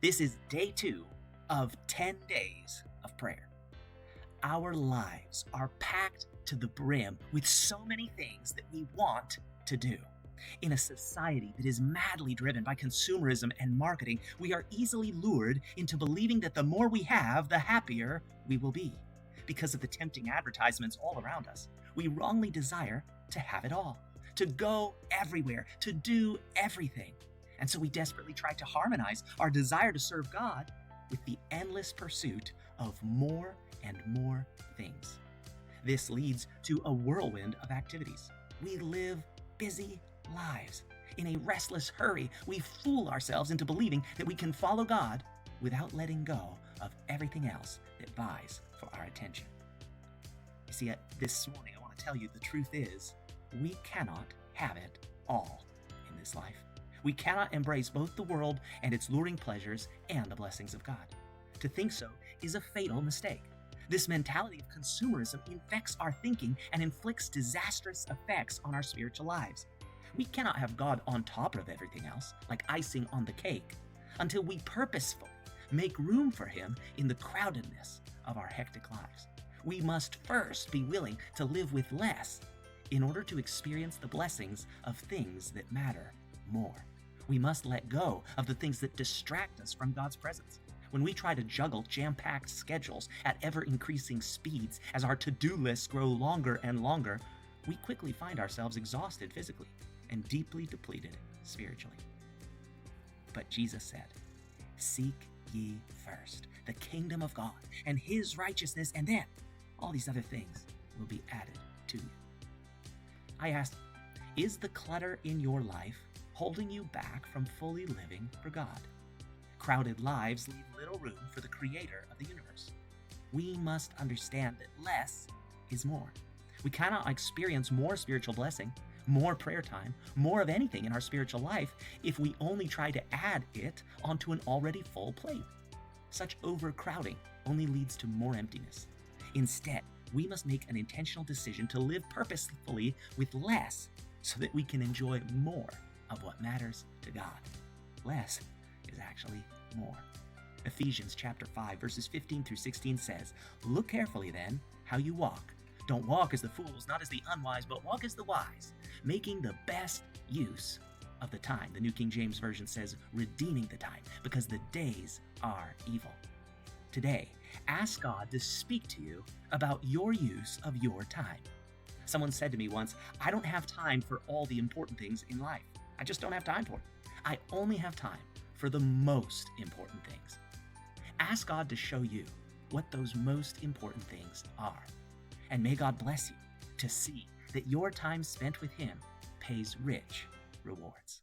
This is day 2 of 10 days of prayer. Our lives are packed to the brim with so many things that we want to do. In a society that is madly driven by consumerism and marketing, we are easily lured into believing that the more we have, the happier we will be. Because of the tempting advertisements all around us, we wrongly desire to have it all, to go everywhere, to do everything. And so we desperately try to harmonize our desire to serve God with the endless pursuit of more and more things. This leads to a whirlwind of activities. We live busy lives. In a restless hurry, we fool ourselves into believing that we can follow God without letting go of everything else that vies for our attention. You see, this morning I want to tell you the truth is, we cannot have it all in this life. We cannot embrace both the world and its luring pleasures and the blessings of God. To think so is a fatal mistake. This mentality of consumerism infects our thinking and inflicts disastrous effects on our spiritual lives. We cannot have God on top of everything else, like icing on the cake, until we purposefully make room for Him in the crowdedness of our hectic lives. We must first be willing to live with less in order to experience the blessings of things that matter more. We must let go of the things that distract us from God's presence. When we try to juggle jam-packed schedules at ever-increasing speeds as our to-do lists grow longer and longer, we quickly find ourselves exhausted physically and deeply depleted spiritually. But Jesus said, "Seek ye first the kingdom of God and His righteousness, and then all these other things will be added to you." I ask, is the clutter in your life holding you back from fully living for God? Crowded lives leave little room for the Creator of the universe. We must understand that less is more. We cannot experience more spiritual blessing, more prayer time, more of anything in our spiritual life if we only try to add it onto an already full plate. Such overcrowding only leads to more emptiness. Instead, we must make an intentional decision to live purposefully with less so that we can enjoy more of what matters to God. Less is actually more. Ephesians chapter 5 verses 15 through 16 says, "Look carefully then how you walk. Don't walk as the fools, not as the unwise, but walk as the wise, making the best use of the time." The New King James Version says, "redeeming the time, because the days are evil." Today, ask God to speak to you about your use of your time. Someone said to me once, "I don't have time for all the important things in life. I just don't have time for it. I only have time for the most important things." Ask God to show you what those most important things are. And may God bless you to see that your time spent with Him pays rich rewards.